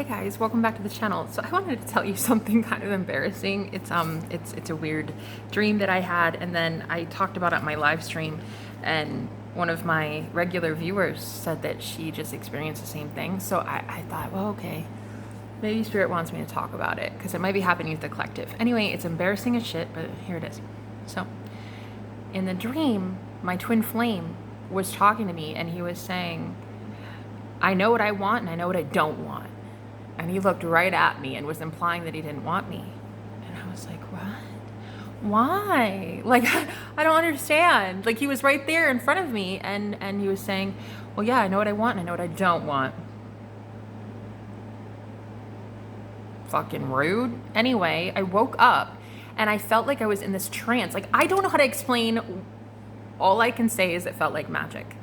Hey guys, welcome back to the channel. So I wanted to tell you something kind of embarrassing. It's a weird dream that I had, and then I talked about it on my live stream, and one of my regular viewers said that she just experienced the same thing. So I thought, well, okay, maybe Spirit wants me to talk about it because it might be happening with the collective. Anyway, it's embarrassing as shit, but here it is. So in the dream, my twin flame was talking to me, and he was saying, I know what I want and I know what I don't want. And he looked right at me and was implying that he didn't want me. And I was like, what? Why? Like, I don't understand. Like, he was right there in front of me, and he was saying, well, yeah, I know what I want and I know what I don't want. Fucking rude. Anyway, I woke up and I felt like I was in this trance. Like, I don't know how to explain. All I can say is it felt like magic.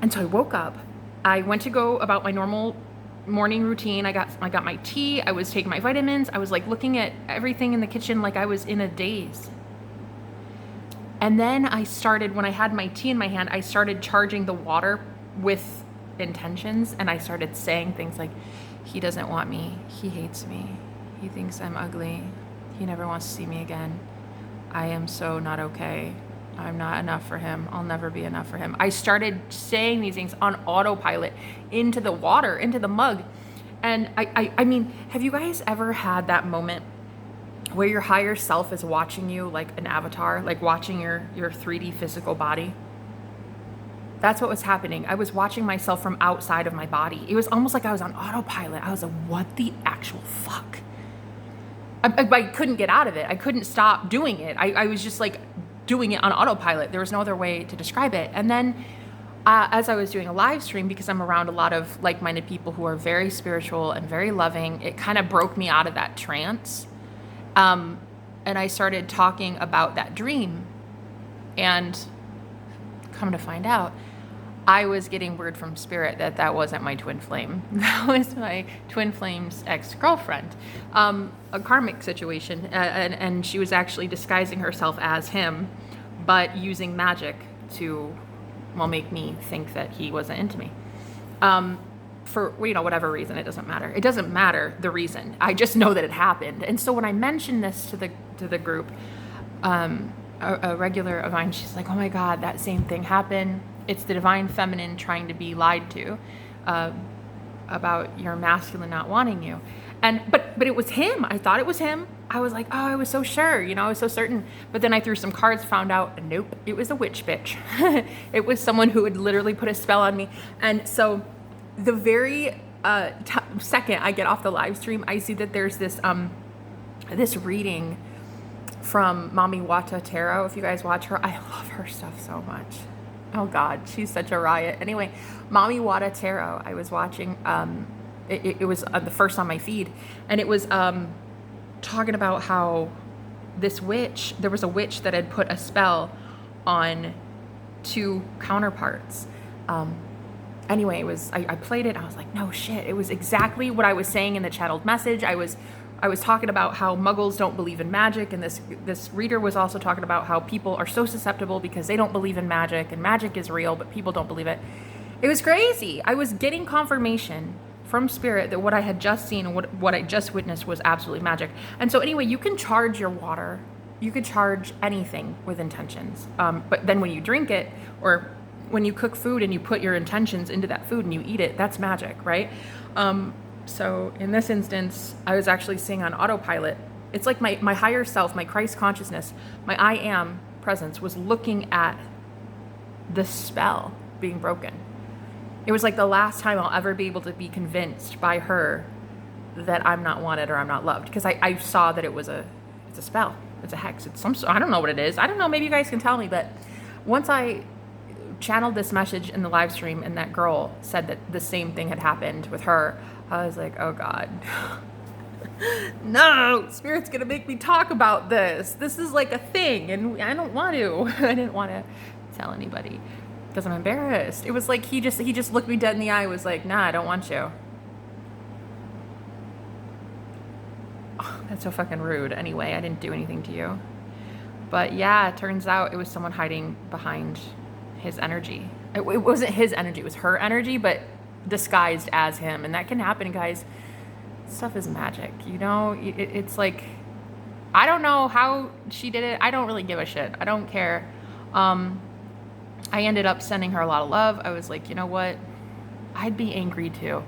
And so I woke up. I went to go about my normal morning routine. I got my tea. I was taking my vitamins. I was like looking at everything in the kitchen like I was in a daze. And then I started, when I had my tea in my hand, I started charging the water with intentions, and I started saying things like, he doesn't want me. He hates me. He thinks I'm ugly. He never wants to see me again. I am so not okay. I'm not enough for him. I'll never be enough for him. I started saying these things on autopilot into the water, into the mug. And I mean, have you guys ever had that moment where your higher self is watching you like an avatar, like watching your 3D physical body? That's what was happening. I was watching myself from outside of my body. It was almost like I was on autopilot. I was like, what the actual fuck? I couldn't get out of it. I couldn't stop doing it. I was just like, doing it on autopilot. There was no other way to describe it. And then as I was doing a live stream, because I'm around a lot of like-minded people who are very spiritual and very loving, it kind of broke me out of that trance. And I started talking about that dream, and come to find out, I was getting word from Spirit that wasn't my twin flame. That was my twin flame's ex-girlfriend. A karmic situation, and she was actually disguising herself as him, but using magic to, well, make me think that he wasn't into me. For, whatever reason, it doesn't matter. It doesn't matter the reason. I just know that it happened. And so when I mentioned this to the group, a regular of mine, she's like, oh my God, that same thing happened. It's the divine feminine trying to be lied to about your masculine not wanting you. And but it was him. I thought it was him. I was like, oh, I was so sure, I was so certain. But then I threw some cards, found out, nope, it was a witch bitch. It was someone who had literally put a spell on me. And so the very second I get off the live stream, I see that there's this this reading from Mami Wata Tarot. If you guys watch her, I love her stuff so much. Oh God, she's such a riot. Anyway, Mami Wata Tarot, I was watching, it was the first on my feed, and it was talking about how there was a witch that had put a spell on two counterparts. Anyway, I played it, and I was like, no shit, it was exactly what I was saying in the channeled message. I was talking about how muggles don't believe in magic, and this reader was also talking about how people are so susceptible because they don't believe in magic, and magic is real, but people don't believe it. It was crazy. I was getting confirmation from Spirit that what I had just seen and what I just witnessed was absolutely magic. And so anyway, you can charge your water. You could charge anything with intentions. But then when you drink it, or when you cook food and you put your intentions into that food and you eat it, that's magic, right? So in this instance, I was actually seeing on autopilot. It's like my higher self, my Christ consciousness, my I am presence was looking at the spell being broken. It was like the last time I'll ever be able to be convinced by her that I'm not wanted or I'm not loved, because I saw that it's a spell. It's a hex. It's I don't know what it is. I don't know. Maybe you guys can tell me. But once I channeled this message in the live stream, and that girl said that the same thing had happened with her, I was like, oh God, no, Spirit's gonna make me talk about this. This is like a thing, and I don't want to. I didn't want to tell anybody because I'm embarrassed. It was like he just looked me dead in the eye, was like, nah, I don't want you. Oh, that's so fucking rude. Anyway, I didn't do anything to you. But yeah, it turns out it was someone hiding behind his energy. It wasn't his energy, it was her energy, but disguised as him. And that can happen, guys. Stuff is magic, you know? It's like, I don't know how she did it. I don't really give a shit. I don't care. I ended up sending her a lot of love. I was like, you know what? I'd be angry too.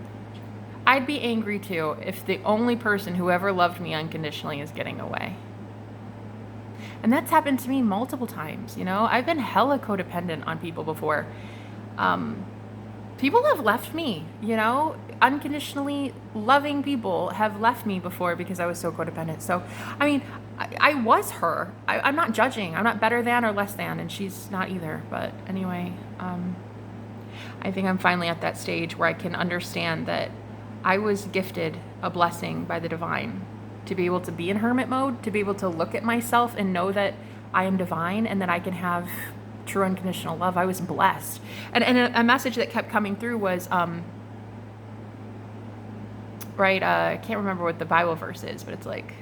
I'd be angry too if the only person who ever loved me unconditionally is getting away. And that's happened to me multiple times, you know? I've been hella codependent on people before. People have left me, you know? Unconditionally loving people have left me before because I was so codependent. So, I mean, I was her. I'm not judging. I'm not better than or less than, and she's not either. But anyway, I think I'm finally at that stage where I can understand that I was gifted a blessing by the divine to be able to be in hermit mode, to be able to look at myself and know that I am divine and that I can have true unconditional love. I was blessed. And a message that kept coming through was, I can't remember what the Bible verse is, but it's like,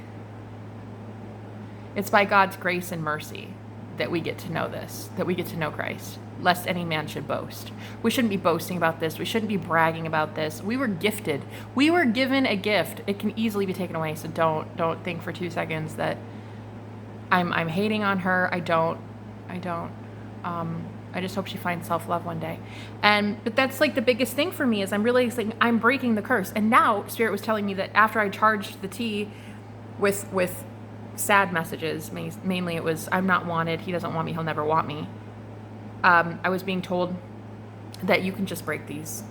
it's by God's grace and mercy that we get to know this, that we get to know Christ, lest any man should boast. We shouldn't be boasting about this. We shouldn't be bragging about this. We were gifted. We were given a gift. It can easily be taken away. So don't think for 2 seconds that I'm hating on her. I don't. I just hope she finds self-love one day. But that's like the biggest thing for me is I'm realizing I'm breaking the curse. And now Spirit was telling me that after I charged the tea with sad messages, mainly it was, I'm not wanted. He doesn't want me. He'll never want me. I was being told that you can just break these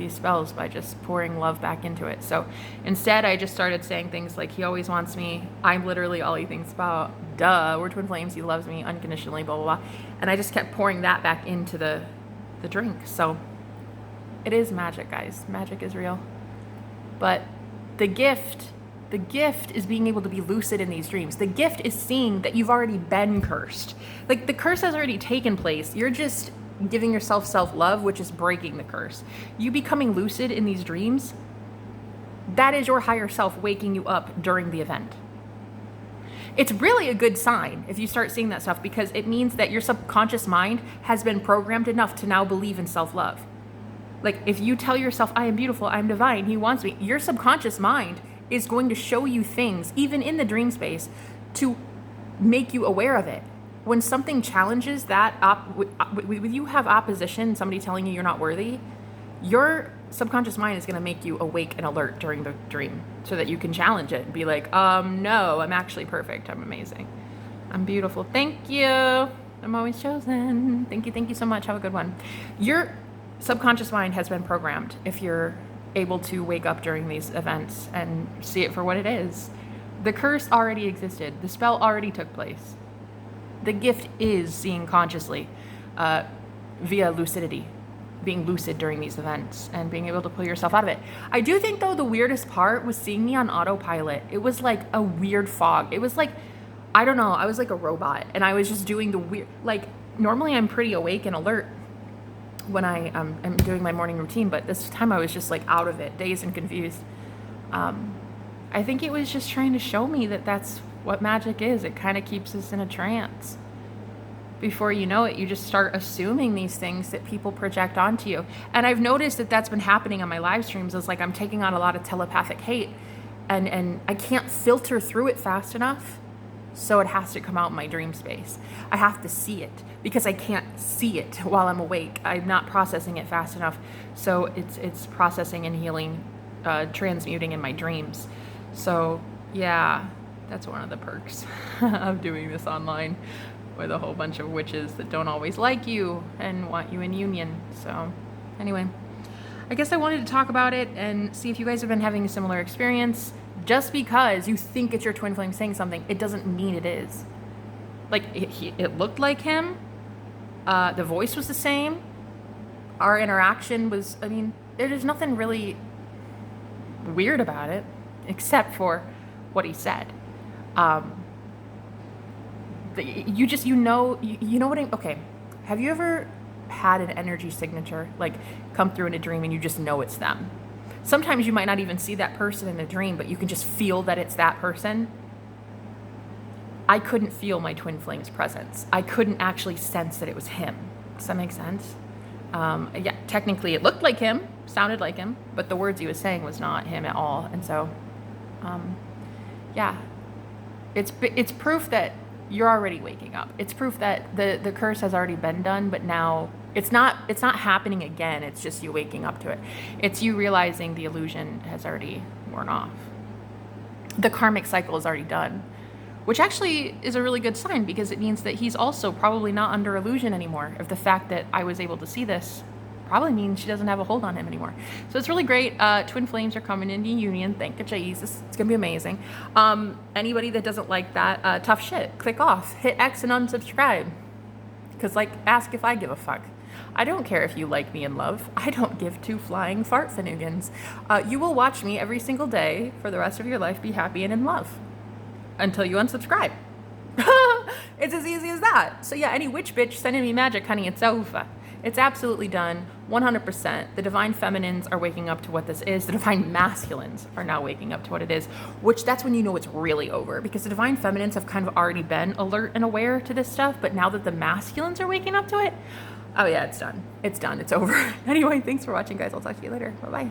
spells by just pouring love back into it. So instead, I just started saying things like, he always wants me. I'm literally all he thinks about. Duh, we're twin flames. He loves me unconditionally, blah, blah, blah. And I just kept pouring that back into the drink. So it is magic, guys. Magic is real. But the gift is being able to be lucid in these dreams. The gift is seeing that you've already been cursed. Like, the curse has already taken place. You're just giving yourself self-love, which is breaking the curse. You becoming lucid in these dreams, that is your higher self waking you up during the event. It's really a good sign if you start seeing that stuff, because it means that your subconscious mind has been programmed enough to now believe in self-love. Like, if you tell yourself, I am beautiful, I'm divine, he wants me, your subconscious mind is going to show you things, even in the dream space, to make you aware of it. When something challenges that, when you have opposition, somebody telling you you're not worthy, your subconscious mind is going to make you awake and alert during the dream so that you can challenge it and be like, no, I'm actually perfect. I'm amazing. I'm beautiful. Thank you. I'm always chosen. Thank you so much. Have a good one. Your subconscious mind has been programmed if you're able to wake up during these events and see it for what it is. The curse already existed. The spell already took place. The gift is seeing consciously via lucidity, being lucid during these events and being able to pull yourself out of it. I do think, though, the weirdest part was seeing me on autopilot. It was like a weird fog. It was like, I don't know, I was like a robot, and I was just doing the weird, like, normally I'm pretty awake and alert when I am doing my morning routine, but this time I was just like out of it, dazed and confused. I think it was just trying to show me that that's what magic is. It kind of keeps us in a trance. Before you know it, you just start assuming these things that people project onto you. And I've noticed that that's been happening on my live streams. Is like I'm taking on a lot of telepathic hate, and I can't filter through it fast enough. So it has to come out in my dream space. I have to see it because I can't see it while I'm awake. I'm not processing it fast enough. So it's processing and healing, transmuting in my dreams. So yeah, that's one of the perks of doing this online with a whole bunch of witches that don't always like you and want you in union. So anyway, I guess I wanted to talk about it and see if you guys have been having a similar experience. Just because you think it's your twin flame saying something, it doesn't mean it is. Like, it looked like him. The voice was the same. Our interaction was, I mean, there's nothing really weird about it, except for what he said. You know what okay. Have you ever had an energy signature, like, come through in a dream and you just know it's them? Sometimes you might not even see that person in a dream, but you can just feel that it's that person. I couldn't feel my twin flame's presence. I couldn't actually sense that it was him. Does that make sense? Yeah, technically it looked like him. sounded like him, but the words he was saying was not him at all. And so, yeah, it's proof that you're already waking up. It's proof that the curse has already been done, but now it's not happening again. It's just you waking up to it. It's you realizing the illusion has already worn off. The karmic cycle is already done, which actually is a really good sign, because it means that he's also probably not under illusion anymore. If the fact that I was able to see this probably means she doesn't have a hold on him anymore. So it's really great. Twin flames are coming into union. Thank you, Jesus. It's gonna be amazing. Anybody that doesn't like that, tough shit, click off, hit X and unsubscribe. Because, like, ask if I give a fuck. I don't care if you like me and love. I don't give two flying fart finugans. You will watch me every single day for the rest of your life, be happy and in love. Until you unsubscribe. It's as easy as that. So yeah, any witch bitch sending me magic, honey, it's over. It's absolutely done, 100%. The divine feminines are waking up to what this is. The divine masculines are now waking up to what it is, which that's when you know it's really over, because the divine feminines have kind of already been alert and aware to this stuff, but now that the masculines are waking up to it, oh yeah, it's done. It's done. It's over. Anyway, thanks for watching, guys. I'll talk to you later. Bye-bye.